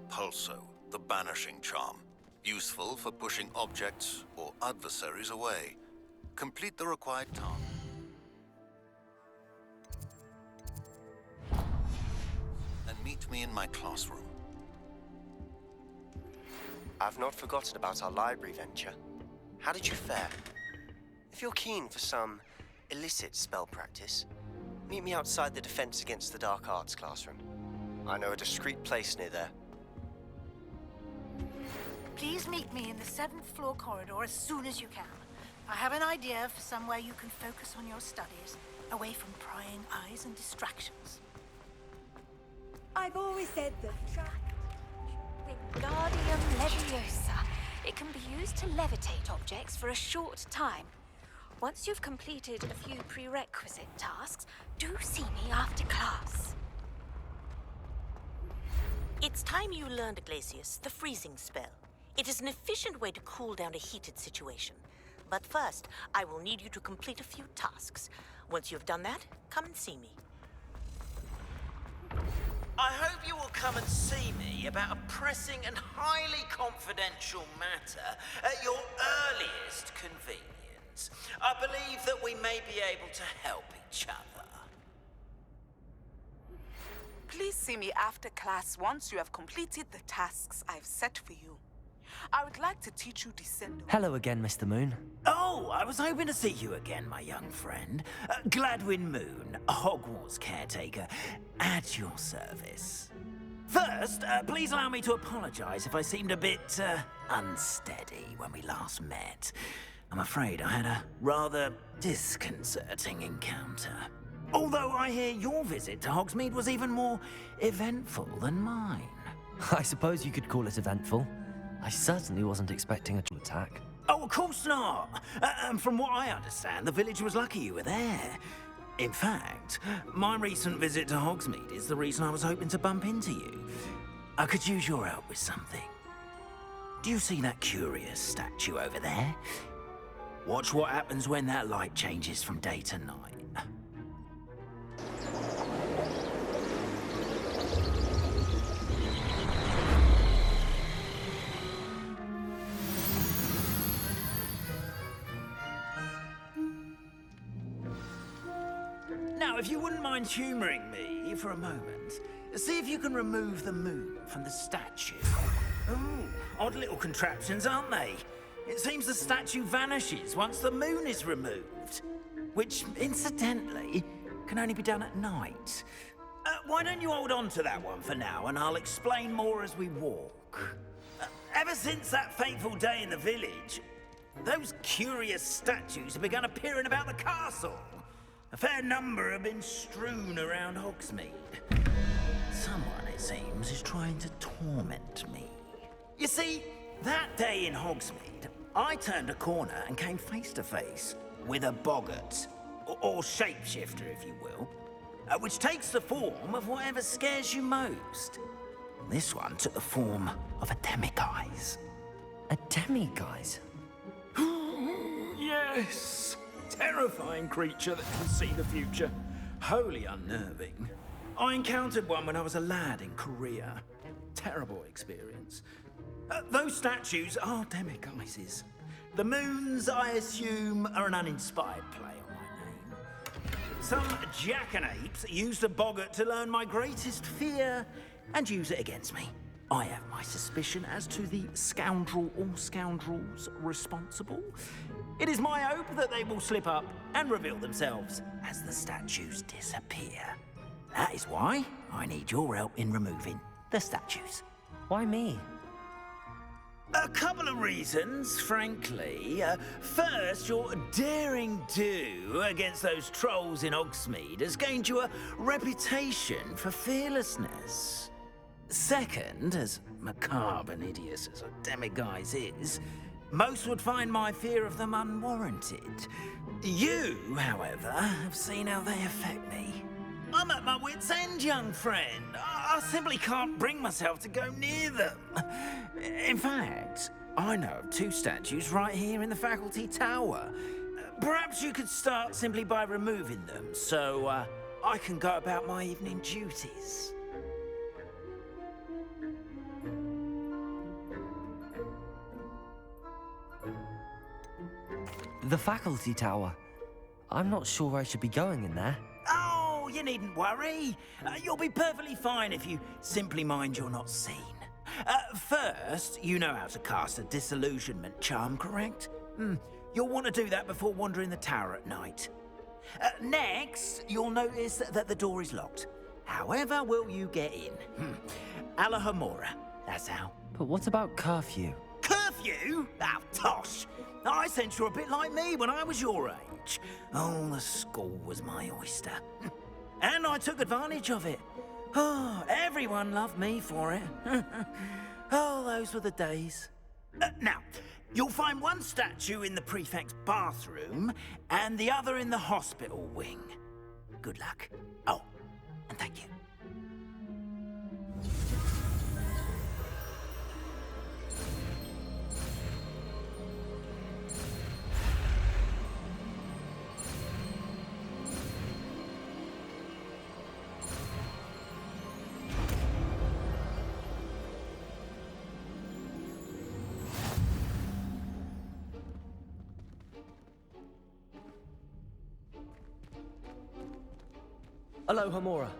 Pulso, the banishing charm. Useful for pushing objects or adversaries away. Complete the required task. And meet me in my classroom. I've not forgotten about our library venture. How did you fare? If you're keen for some illicit spell practice, meet me outside the Defense Against the Dark Arts classroom. I know a discreet place near there. Please meet me in the 7th floor corridor as soon as you can. I have an idea for somewhere you can focus on your studies, away from prying eyes and distractions. I've always said that Wingardium Leviosa. It can be used to levitate objects for a short time. Once you've completed a few prerequisite tasks, do see me after class. It's time you learned, Glacius, the freezing spell. It is an efficient way to cool down a heated situation. But first, I will need you to complete a few tasks. Once you've done that, come and see me. I hope you will come and see me about a pressing and highly confidential matter at your earliest convenience. I believe that we may be able to help each other. Please see me after class once you have completed the tasks I've set for you. I would like to teach you Descendo. Hello again, Mr. Moon. Oh, I was hoping to see you again, my young friend. Gladwin Moon, Hogwarts caretaker, at your service. First, please allow me to apologize if I seemed a bit, unsteady when we last met. I'm afraid I had a rather disconcerting encounter. Although I hear your visit to Hogsmeade was even more eventful than mine. I suppose you could call it eventful. I certainly wasn't expecting a attack. Oh, of course not. And from what I understand, the village was lucky you were there. In fact, my recent visit to Hogsmeade is the reason I was hoping to bump into you. I could use your help with something. Do you see that curious statue over there? Watch what happens when that light changes from day to night. Now, if you wouldn't mind humoring me for a moment, see if you can remove the moon from the statue. Ooh, odd little contraptions, aren't they? It seems the statue vanishes once the moon is removed, which, incidentally, can only be done at night. Why don't you hold on to that one for now, and I'll explain more as we walk. Ever since that fateful day in the village, those curious statues have begun appearing about the castle. A fair number have been strewn around Hogsmeade. Someone, it seems, is trying to torment me. You see, that day in Hogsmeade, I turned a corner and came face to face with a boggart, or shapeshifter, if you will, which takes the form of whatever scares you most. This one took the form of a demiguise. A demiguise? Yes! Terrifying creature that can see the future. Wholly unnerving. I encountered one when I was a lad in Korea. Terrible experience. Those statues are demiguises. The moons, I assume, are an uninspired play on my name. Some jackanapes used a boggart to learn my greatest fear and use it against me. I have my suspicion as to the scoundrel or scoundrels responsible. It is my hope that they will slip up and reveal themselves as the statues disappear. That is why I need your help in removing the statues. Why me? A couple of reasons, frankly. First, your daring do against those trolls in Hogsmeade has gained you a reputation for fearlessness. Second, as macabre and hideous as a demiguise is, most would find my fear of them unwarranted. You, however, have seen how they affect me. I'm at my wit's end, young friend. I simply can't bring myself to go near them. In fact, I know of two statues right here in the faculty tower. Perhaps you could start simply by removing them, so I can go about my evening duties. The faculty tower. I'm not sure I should be going in there. Oh, you needn't worry. You'll be perfectly fine if you simply mind you're not seen. First, you know how to cast a disillusionment charm, correct? You'll want to do that before wandering the tower at night. Next, you'll notice that the door is locked. However will you get in? Alahomora, that's how. But what about curfew? Curfew? Oh, tosh. I sense you're a bit like me when I was your age. Oh, the school was my oyster. And I took advantage of it. Oh, everyone loved me for it. Oh, those were the days. Now, you'll find one statue in the prefect's bathroom and the other in the hospital wing. Good luck. Oh, and thank you. Alohomora.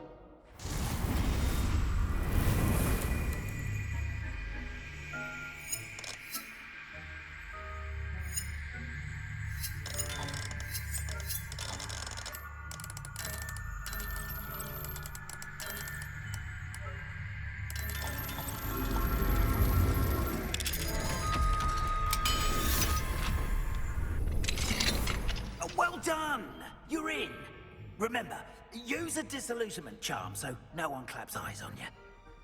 Well done! You're in. Remember, use a disillusionment charm so no one claps eyes on you.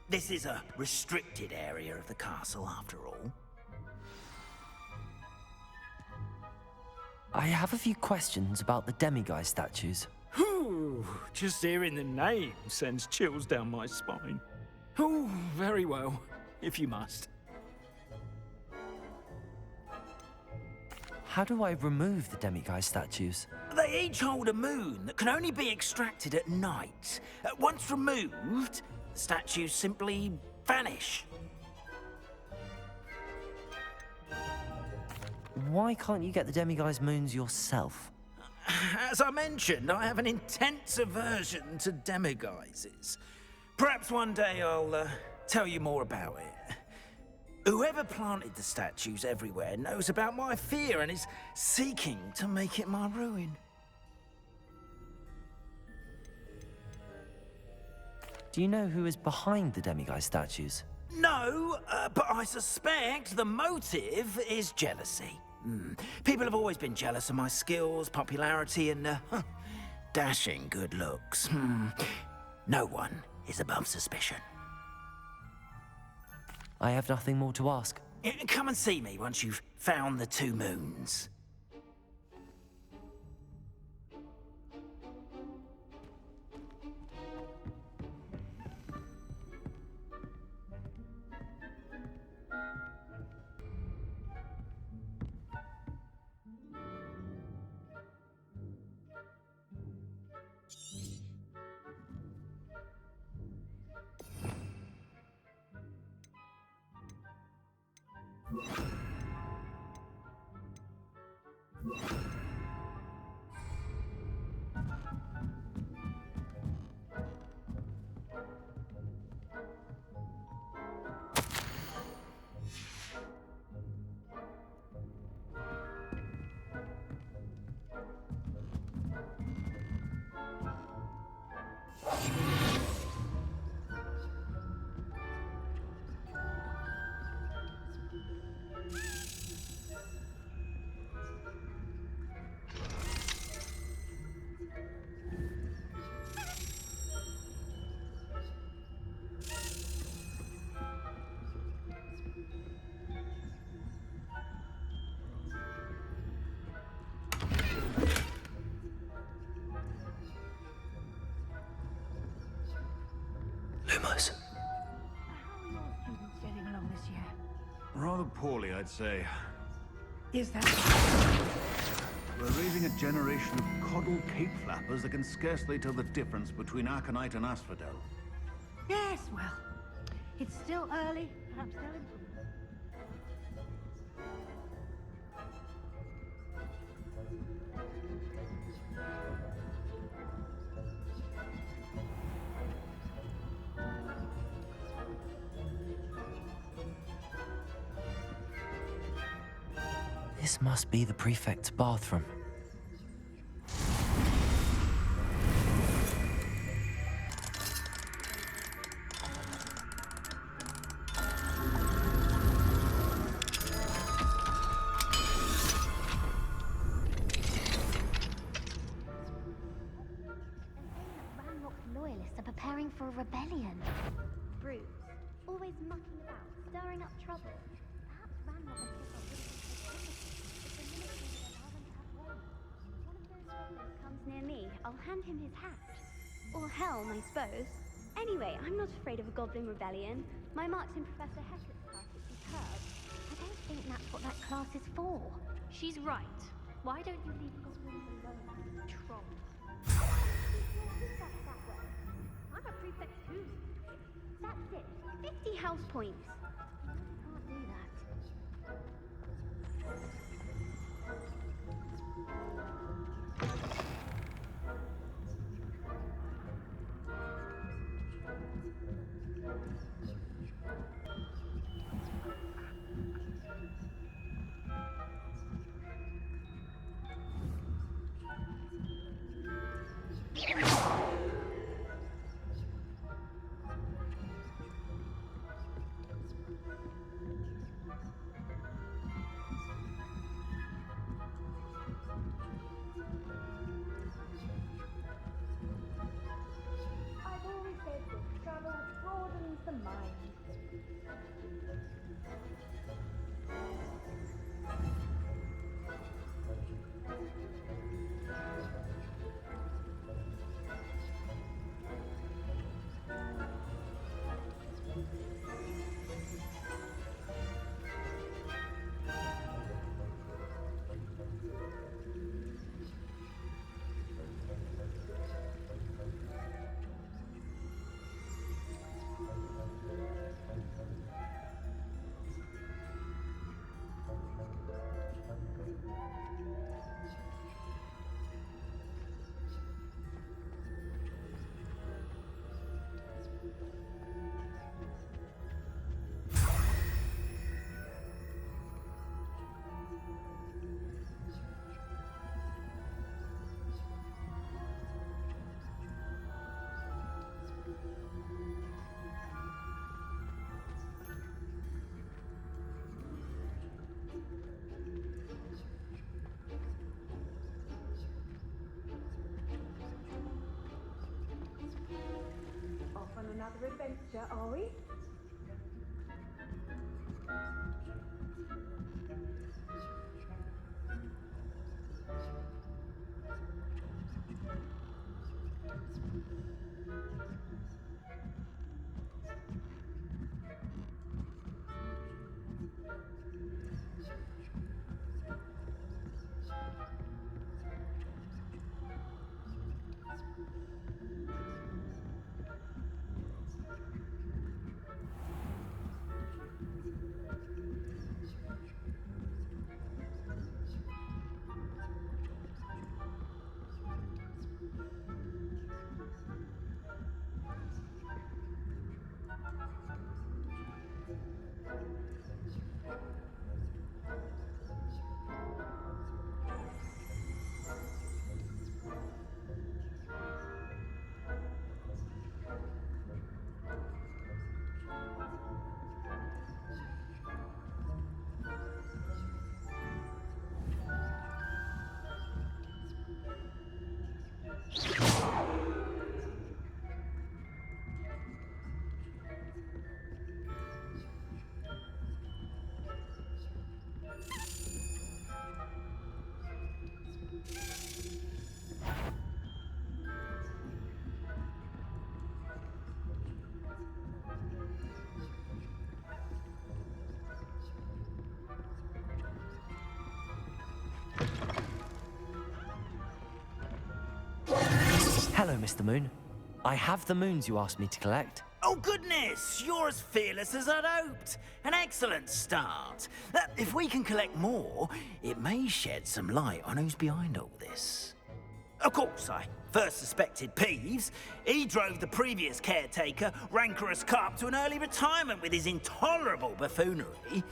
This is a restricted area of the castle, after all. I have a few questions about the demiguise statues. Whew, just hearing the name sends chills down my spine. Oh, very well, if you must. How do I remove the demiguise statues? They each hold a moon that can only be extracted at night. Once removed, the statues simply vanish. Why can't you get the demiguise moons yourself? As I mentioned, I have an intense aversion to demiguises. Perhaps one day I'll tell you more about it. Whoever planted the statues everywhere knows about my fear and is seeking to make it my ruin. Do you know who is behind the demiguise statues? No, but I suspect the motive is jealousy. People have always been jealous of my skills, popularity, and dashing good looks. No one is above suspicion. I have nothing more to ask. Come and see me once you've found the 2 moons. Lumos. How are your students getting along this year? Rather poorly, I'd say. Is that... We're raising a generation of coddled cape flappers that can scarcely tell the difference between Aconite and Asphodel. Yes, well, it's still early. Perhaps they'll improve. This must be the prefect's bathroom. Loyalists are preparing for a rebellion. Brutes, always mucking about, stirring up trouble. Perhaps Ranrock and Pippa wouldn't take it if the military would allow them to have reign. If one of those rebels comes near me, I'll hand him his hat. Or helm, I suppose. Anyway, I'm not afraid of a goblin rebellion. My marks in Professor Hector's class are superb. I don't think that's what that class is for. She's right. Why don't you leave goblins alone, troll? I'm a prefect too. That's it. 50 house points. Can't do that. I've always said that travel broadens the mind. Off on another adventure, are we? Hello, Mr. Moon. I have the moons you asked me to collect. Oh, goodness! You're as fearless as I'd hoped. An excellent start. If we can collect more, it may shed some light on who's behind all this. Of course, I first suspected Peeves. He drove the previous caretaker, Rancorous Carp, to an early retirement with his intolerable buffoonery.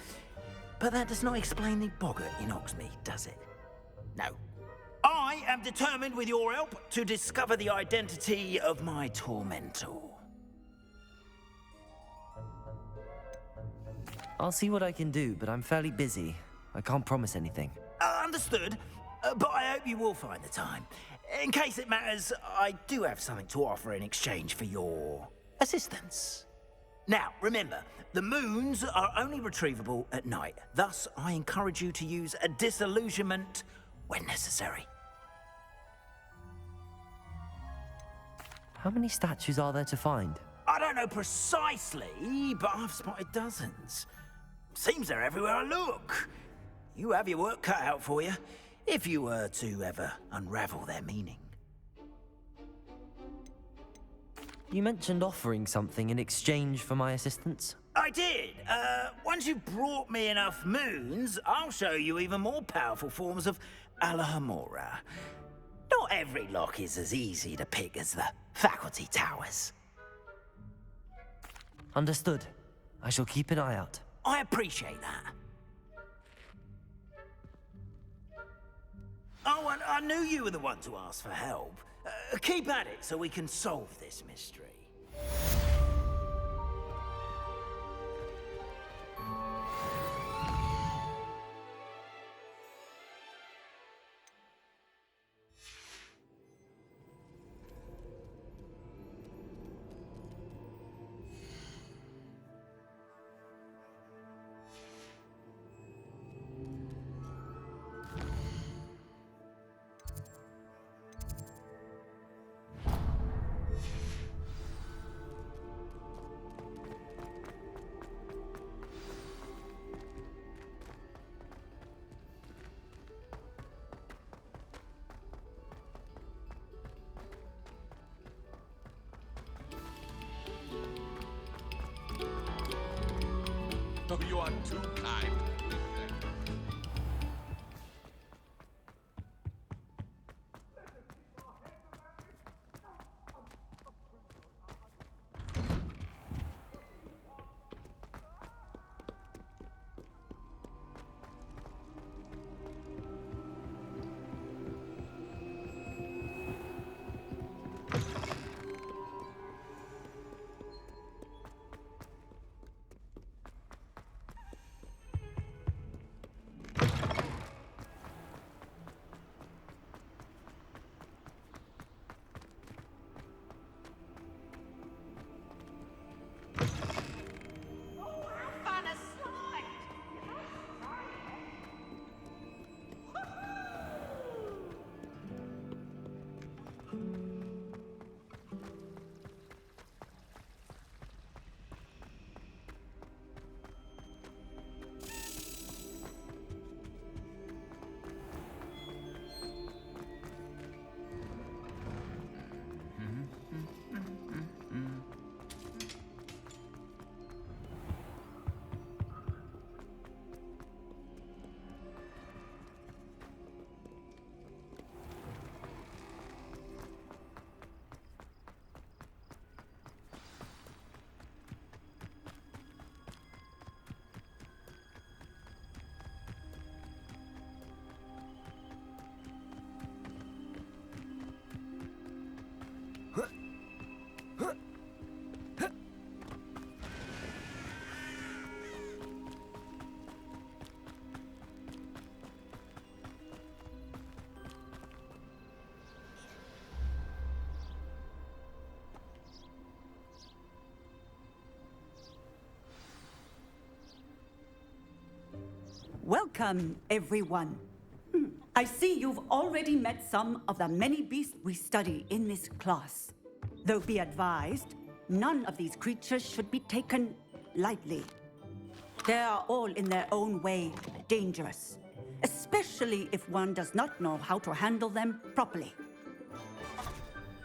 But that does not explain the boggart in Hogsmeade, does it? No. I am determined, with your help, to discover the identity of my tormentor. I'll see what I can do, but I'm fairly busy. I can't promise anything. Understood, but I hope you will find the time. In case it matters, I do have something to offer in exchange for your assistance. Now, remember, the moons are only retrievable at night. Thus, I encourage you to use a disillusionment when necessary. How many statues are there to find? I don't know precisely, but I've spotted dozens. Seems they're everywhere I look. You have your work cut out for you, if you were to ever unravel their meaning. You mentioned offering something in exchange for my assistance? I did. Once you've brought me enough moons, I'll show you even more powerful forms of Alohomora. Not every lock is as easy to pick as the faculty towers. Understood. I shall keep an eye out. I appreciate that. Oh, and I knew you were the one to ask for help. Keep at it so we can solve this mystery. Oh, you are too kind. Welcome, everyone. I see you've already met some of the many beasts we study in this class. Though be advised, none of these creatures should be taken lightly. They are all in their own way dangerous, especially if one does not know how to handle them properly.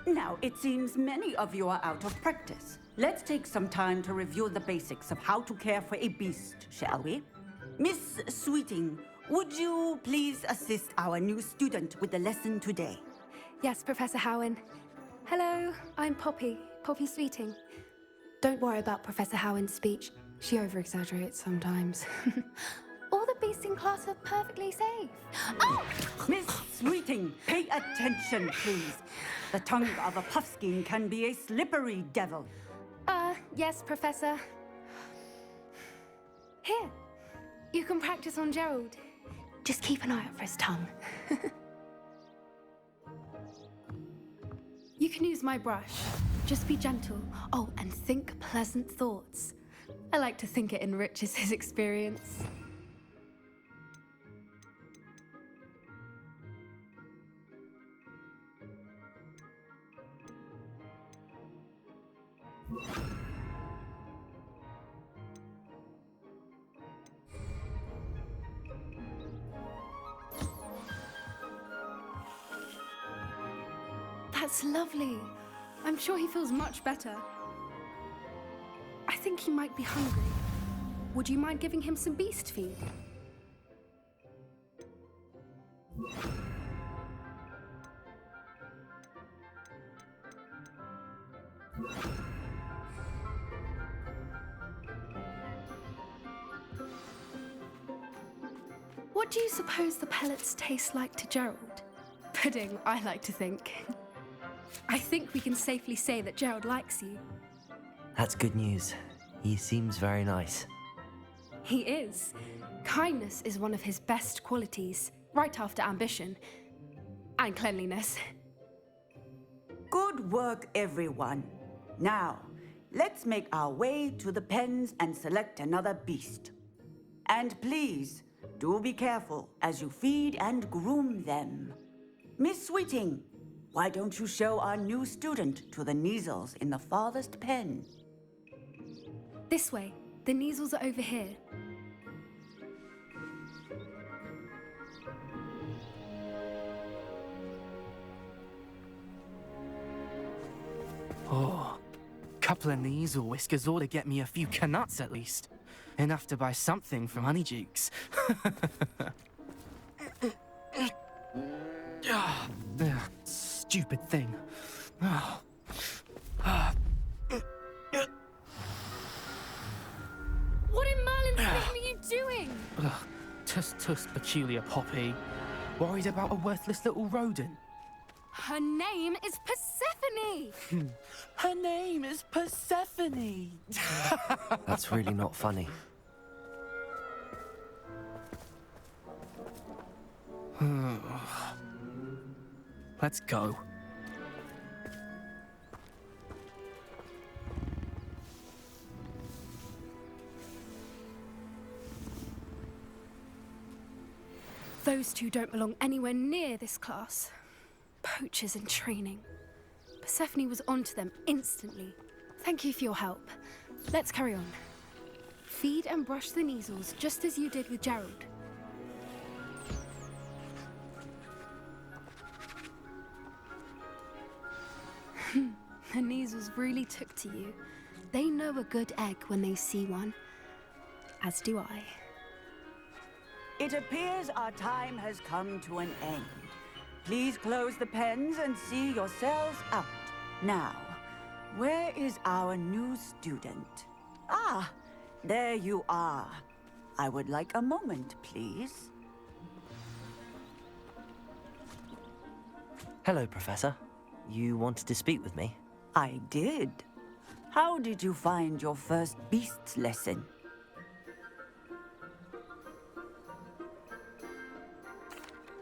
Now, it seems many of you are out of practice. Let's take some time to review the basics of how to care for a beast, shall we? Miss Sweeting, would you please assist our new student with the lesson today? Yes, Professor Howen. Hello, I'm Poppy Sweeting. Don't worry about Professor Howen's speech. She over-exaggerates sometimes. All the beasts in class are perfectly safe. Oh! Miss Sweeting, pay attention, please. The tongue of a puffskein can be a slippery devil. Yes, Professor. Here, you can practice on Gerald. Just keep an eye out for his tongue. You can use my brush. Just be gentle. Oh, and think pleasant thoughts. I like to think it enriches his experience. That's lovely. I'm sure he feels much better. I think he might be hungry. Would you mind giving him some beast feed? What do you suppose the pellets taste like to Gerald? Pudding, I like to think. I think we can safely say that Gerald likes you. That's good news. He seems very nice. He is. Kindness is one of his best qualities, right after ambition. And cleanliness. Good work, everyone. Now, let's make our way to the pens and select another beast. And please, do be careful as you feed and groom them. Miss Sweeting, why don't you show our new student to the Neasels in the farthest pen? This way. The Neasels are over here. Oh, couple of Neasel whiskers ought to get me a few canuts at least. Enough to buy something from Honeydukes. Stupid thing. What in Merlin's name are you doing? Tuss, peculiar Poppy. Worried about a worthless little rodent. Her name is Persephone! Her name is Persephone! That's really not funny. Let's go. Those two don't belong anywhere near this class. Poachers in training. Persephone was onto them instantly. Thank you for your help. Let's carry on. Feed and brush the Neasels just as you did with Gerald. The Neasels really took to you. They know a good egg when they see one. As do I. It appears our time has come to an end. Please close the pens and see yourselves out. Now, where is our new student? Ah, there you are. I would like a moment, please. Hello, Professor. You wanted to speak with me? I did. How did you find your first beasts lesson?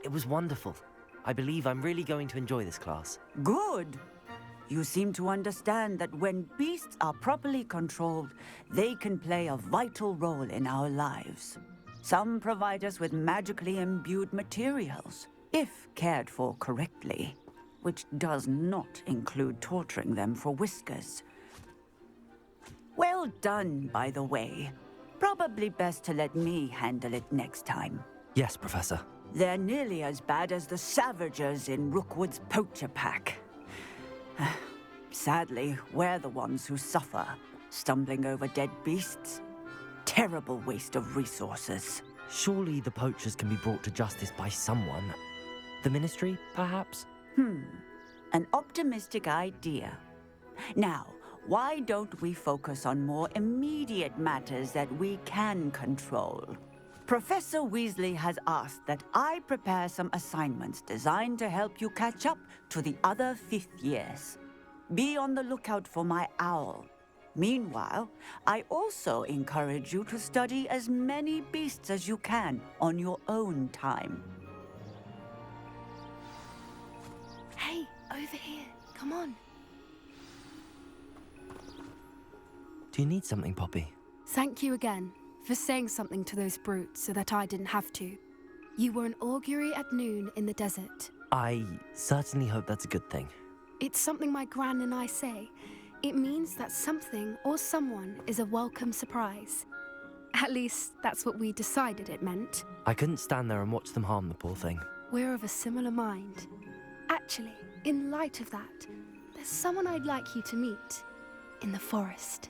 It was wonderful. I believe I'm really going to enjoy this class. Good. You seem to understand that when beasts are properly controlled, they can play a vital role in our lives. Some provide us with magically imbued materials, if cared for correctly, which does not include torturing them for whiskers. Well done, by the way. Probably best to let me handle it next time. Yes, Professor. They're nearly as bad as the Savagers in Rookwood's poacher pack. Sadly, we're the ones who suffer, stumbling over dead beasts. Terrible waste of resources. Surely the poachers can be brought to justice by someone. The Ministry, perhaps? An optimistic idea. Now, why don't we focus on more immediate matters that we can control? Professor Weasley has asked that I prepare some assignments designed to help you catch up to the other fifth years. Be on the lookout for my owl. Meanwhile, I also encourage you to study as many beasts as you can on your own time. Hey, over here. Come on. Do you need something, Poppy? Thank you again for saying something to those brutes so that I didn't have to. You were an augury at noon in the desert. I certainly hope that's a good thing. It's something my gran and I say. It means that something or someone is a welcome surprise. At least, that's what we decided it meant. I couldn't stand there and watch them harm the poor thing. We're of a similar mind. Actually, in light of that, there's someone I'd like you to meet in the forest.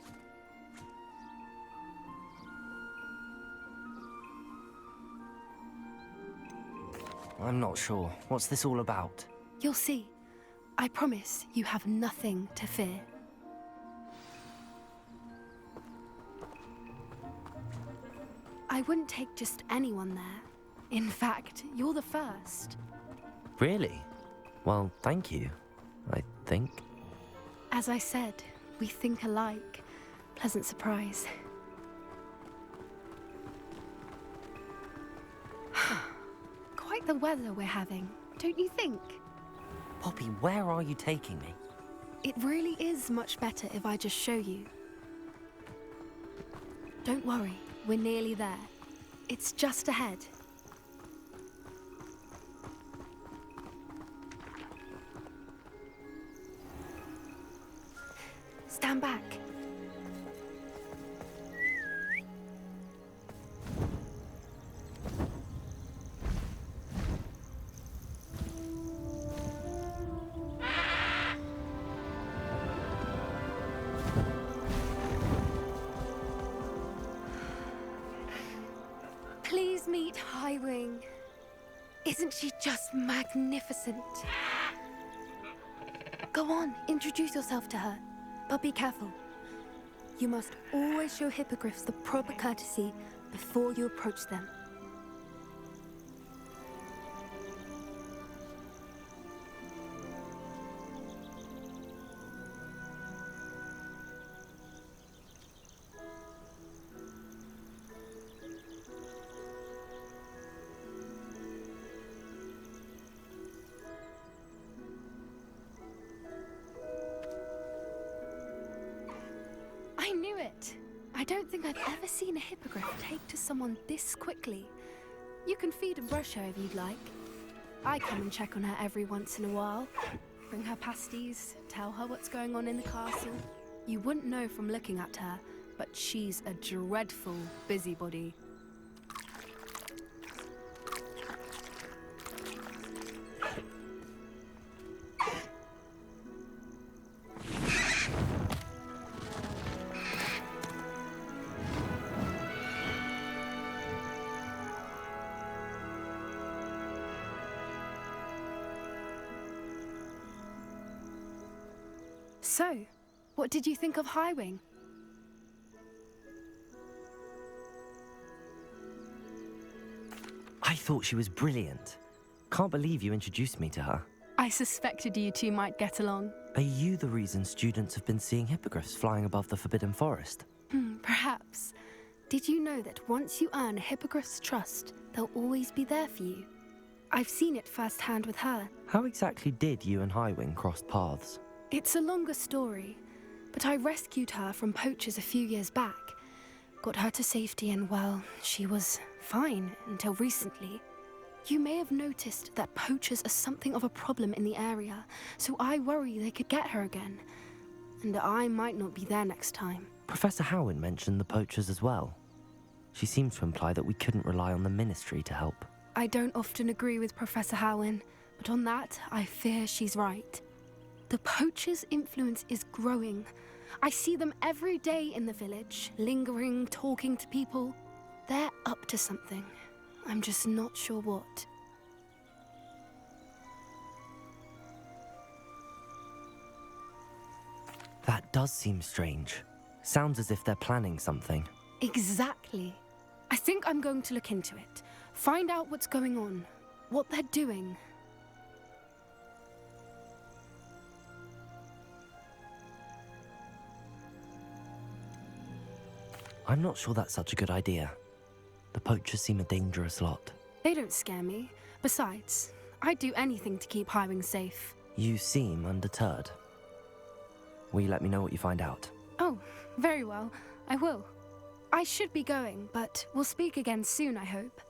I'm not sure. What's this all about? You'll see. I promise you have nothing to fear. I wouldn't take just anyone there. In fact, you're the first. Really? Well, thank you, I think. As I said, we think alike. Pleasant surprise. Quite the weather we're having, don't you think? Poppy, where are you taking me? It really is much better if I just show you. Don't worry, we're nearly there. It's just ahead. Stand back. Please meet Highwing. Isn't she just magnificent? Go on, introduce yourself to her. But be careful. You must always show hippogriffs the proper courtesy before you approach them. I knew it! I don't think I've ever seen a hippogriff take to someone this quickly. You can feed and brush her if you'd like. I come and check on her every once in a while. Bring her pasties, tell her what's going on in the castle. You wouldn't know from looking at her, but she's a dreadful busybody. So, what did you think of Highwing? I thought she was brilliant. Can't believe you introduced me to her. I suspected you two might get along. Are you the reason students have been seeing hippogriffs flying above the Forbidden Forest? Perhaps. Did you know that once you earn a hippogriff's trust, they'll always be there for you? I've seen it firsthand with her. How exactly did you and Highwing cross paths? It's a longer story, but I rescued her from poachers a few years back. Got her to safety and, well, she was fine until recently. You may have noticed that poachers are something of a problem in the area, so I worry they could get her again. And I might not be there next time. Professor Howin mentioned the poachers as well. She seemed to imply that we couldn't rely on the Ministry to help. I don't often agree with Professor Howin, but on that, I fear she's right. The poachers' influence is growing. I see them every day in the village, lingering, talking to people. They're up to something. I'm just not sure what. That does seem strange. Sounds as if they're planning something. Exactly. I think I'm going to look into it. Find out what's going on, what they're doing. I'm not sure that's such a good idea. The poachers seem a dangerous lot. They don't scare me. Besides, I'd do anything to keep Highwing safe. You seem undeterred. Will you let me know what you find out? Oh, very well. I will. I should be going, but we'll speak again soon, I hope.